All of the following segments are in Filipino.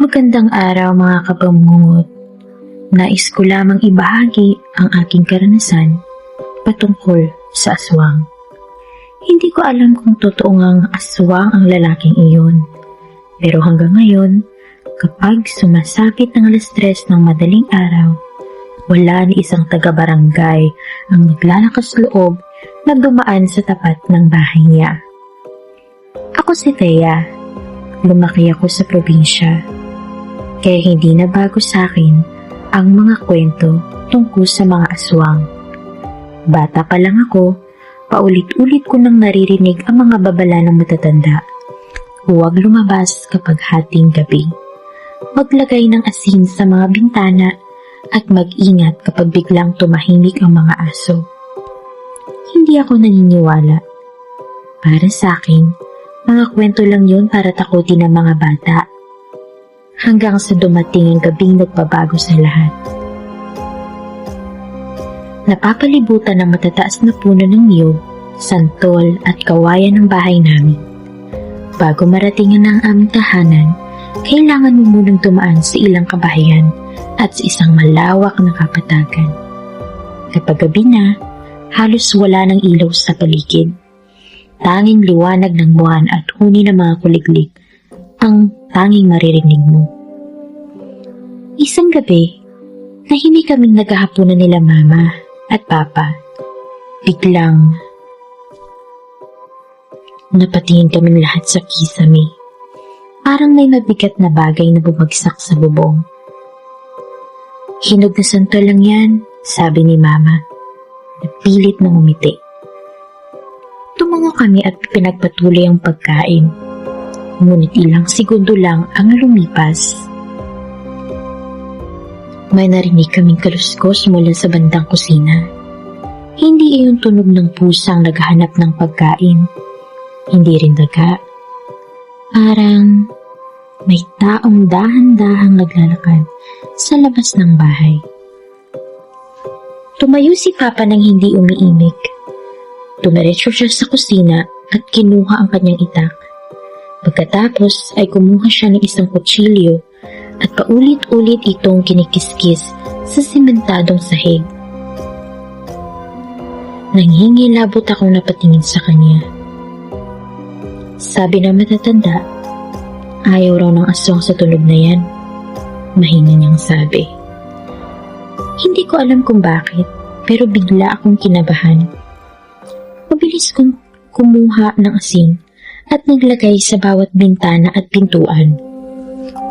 Magandang araw mga kapamungot. Nais ko lamang ibahagi ang aking karanasan patungkol sa aswang. Hindi ko alam kung totoo ngang aswang ang lalaking iyon. Pero hanggang ngayon, kapag sumasapit ng 3:00 ng madaling araw, wala ni isang taga-barangay ang naglalakas loob na dumaan sa tapat ng bahay niya. Ako si Thea. Lumaki ako sa probinsya. Kaya hindi na bago sa akin ang mga kwento tungkol sa mga aswang. Bata pa lang ako, paulit-ulit ko nang naririnig ang mga babala ng matatanda. Huwag lumabas kapag hating gabi. Maglagay ng asin sa mga bintana at mag-ingat kapag biglang tumahimik ang mga aso. Hindi ako naniniwala. Para sa akin, mga kwento lang yun para takutin ng mga bata. Hanggang sa dumating ang gabing nagbabago sa lahat. Napapalibutan ng matataas na puno ng niyog, santol at kawayan ng bahay namin. Bago marating ang aming tahanan, kailangan mo munang dumaan sa ilang kabahayan at sa isang malawak na kapatagan. Kapag gabi na, halos wala ng ilaw sa paligid. Tanging liwanag ng buwan at huni ng mga kuliglig ang tanging maririnig mo. Isang gabi, tahimik kaming naghahapunan nila mama at papa. Biglang, napatingin kaming lahat sa kisame. Parang may mabigat na bagay na bumagsak sa bubong. Hinog na santol lang yan, sabi ni mama. Napilit na umiti. Tumango kami at pinagpatuloy ang pagkain. Ngunit ilang segundo lang ang lumipas. May narinig kaming kaluskos mula sa bandang kusina. Hindi iyon tunog ng pusang naghahanap ng pagkain. Hindi rin daga. Parang may taong dahan-dahang naglalakad sa labas ng bahay. Tumayo si Papa nang hindi umiimik. Tumiretso siya sa kusina at kinuha ang kanyang itak. Pagkatapos ay kumuha siya ng isang kutsilyo at paulit-ulit itong kinikiskis sa simentadong sahig. Nanghingilabot akong napatingin sa kanya. Sabi ng matatanda, ayaw raw ng aswang sa tunog na yan. Mahina niyang sabi. Hindi ko alam kung bakit, pero bigla akong kinabahan. Mabilis kong kumuha ng asin at naglagay sa bawat bintana at pintuan.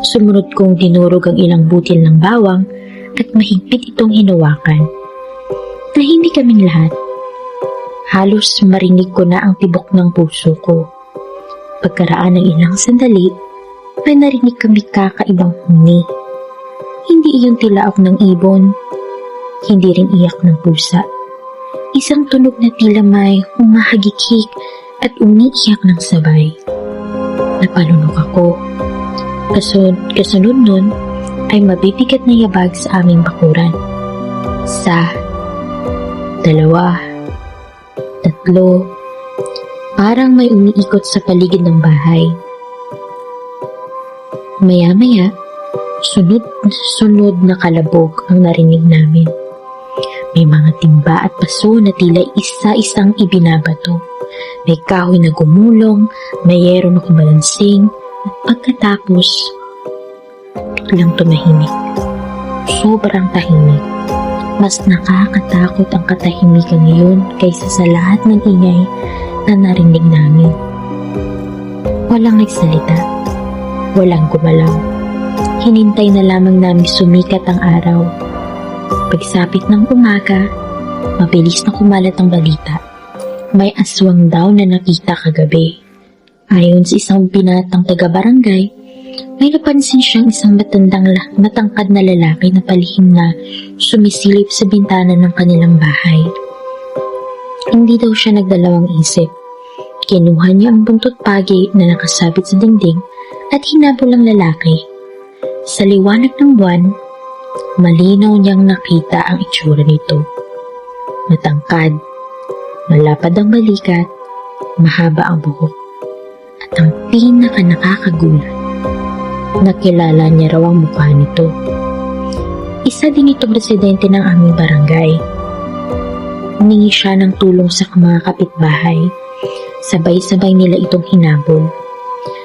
Sumunod kong dinurog ang ilang butil ng bawang at mahigpit itong hinawakan. Tahimik kaming lahat. Halos marinig ko na ang tibok ng puso ko. Pagkaraan ng ilang sandali, may narinig kami kakaibang huni. Hindi iyon tilaok ng ibon, hindi rin iyak ng pusa. Isang tunog na tila may humahagikik at umiiyak ng sabay. Napalunok ako. Kasunod nun ay mabibigat na yabag sa aming bakuran. 1, 2, 3, parang may umiikot sa paligid ng bahay. Maya-maya, sunod na kalabog ang narinig namin. May mga timba at paso na tila isa-isang ibinabato. May kahoy na gumulong, may yero na kumalansing, at pagkatapos, biglang tumahimik. Sobrang tahimik. Mas nakakatakot ang katahimikan ngayon kaysa sa lahat ng ingay na narinig namin. Walang nagsalita. Walang gumalaw. Hinintay na lamang namin sumikat ang araw. Pagsapit ng umaga, mabilis na kumalat ang balita. May aswang daw na nakita kagabi. Ayon sa isang binatang taga-barangay, may napansin siyang isang matangkad na lalaki na palihim na sumisilip sa bintana ng kanilang bahay. Hindi daw siya nagdalawang isip. Kinuha niya ang buntot pagi na nakasabit sa dingding at hinabol ang lalaki. Sa liwanag ng buwan, malinaw niyang nakita ang itsura nito. Matangkad, malapad ang balikat, mahaba ang buhok, at ang pinaka nakakagulat, Nakilala niya raw ang mukha nito. Isa din itong residente ng aming barangay. Humingi siya ng tulong sa mga kapitbahay. Sabay-sabay nila itong hinabol.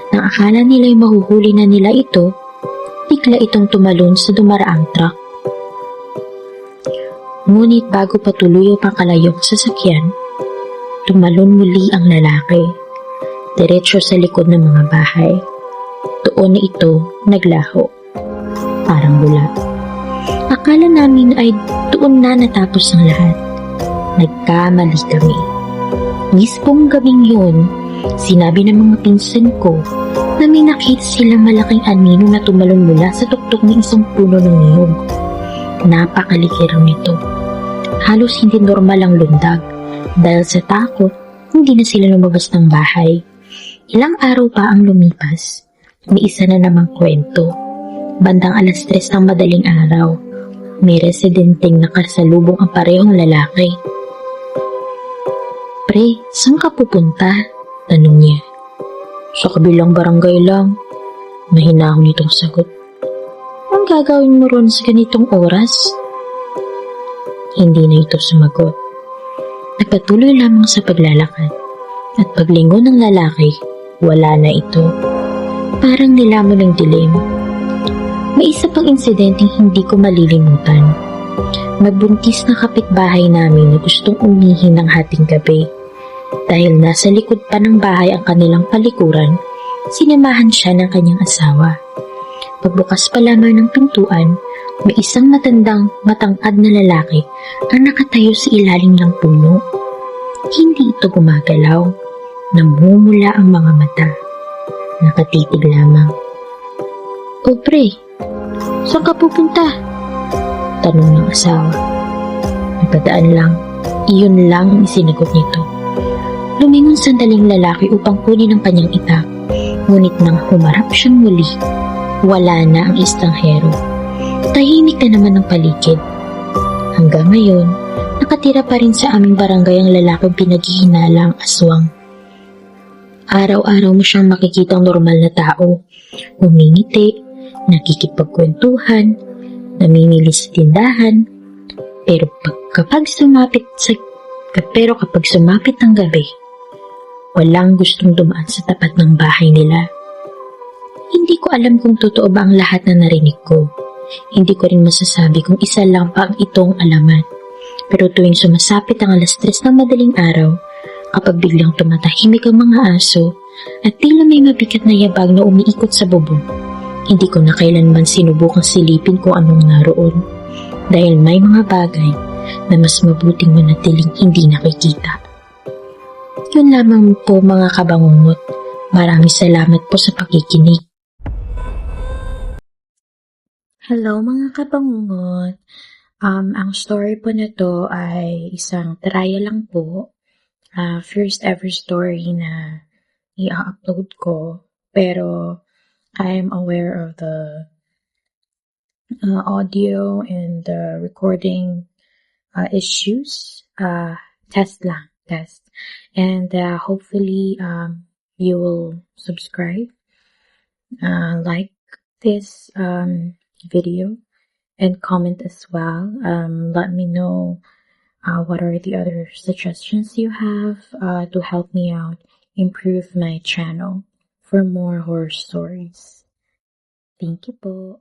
Nang akala nila'y mahuhuli na nila ito, bigla itong tumalon sa dumaraang truck. Ngunit bago patuloy ang kalayong sasakyan, tumalon muli ang lalaki, diretso sa likod ng mga bahay. Doon na ito naglaho, parang bula. Akala namin ay doon na natapos ang lahat. Nagkamali kami. Mismong gabing yun, sinabi ng mga pinsan ko na may nakita silang malaking anino na tumalon mula sa tuktok ng isang puno ng niyog. Napakalaki raw nito. Halos hindi normal ang lundag. Dahil sa takot, hindi na sila lumabas ng bahay. Ilang araw pa ang lumipas. May isa na namang kwento. Bandang 3:00 ng madaling araw, may residenteng nakasalubong ang parehong lalaki. "Pre, saan ka pupunta?" tanong niya. "Sa kabilang barangay lang." Mahinahon nitong sagot. "Ang gagawin mo ron sa ganitong oras?" Hindi na ito sumagot. Nagpatuloy lamang sa paglalakad, at paglingon ng lalaki, wala na ito. Parang nilamon ng dilim. May isa pang insidenteng hindi ko malilimutan. Magbuntis na kapitbahay namin na gustong umihi ng hating gabi. Dahil nasa likod pa ng bahay ang kanilang palikuran, sinamahan siya ng kanyang asawa. Pagbukas pa lamang ng pintuan, may isang matangkad na lalaki ang nakatayo sa ilalim ng puno. Hindi ito gumagalaw. Namumula ang mga mata. Nakatitig lamang. "O pre, saan ka pupunta?" tanong ng asawa. Napadaan lang. Iyon lang ang isinagot nito. Lumingon sandaling lalaki upang kunin ang kanyang itak. Ngunit nang humarap siyang muli, wala na ang estanghero. Tahimik na naman ang paligid. Hanggang ngayon, nakatira pa rin sa aming barangay ang lalaking pinaghihinalang aswang. Araw-araw mo siyang makikitang normal na tao. Umingiti, nakikipagkwentuhan, namimili sa tindahan. Pero kapag sumapit ng gabi, walang gustong dumaan sa tapat ng bahay nila. Hindi ko alam kung totoo ba ang lahat na narinig ko. Hindi ko rin masasabi kung isa lang pa ang itong alamat. Pero tuwing sumasapit ang 3:00 ng madaling araw, kapag biglang tumatahimik ang mga aso at tila may mabigat na yabag na umiikot sa bubong, hindi ko na kailanman sinubukang silipin kung anong naroon. Dahil may mga bagay na mas mabuting manatiling hindi nakikita. Yun lamang po mga kabangungot. Maraming salamat po sa pakikinig. Hello mga kabangungot. Ang story po na to ay isang trial lang po. First ever story na i-upload ko. Pero I'm aware of the audio and the recording issues. Test. And hopefully you will subscribe, like this video, and comment as well. Let me know what are the other suggestions you have to help me out improve my channel for more horror stories. Thank you po.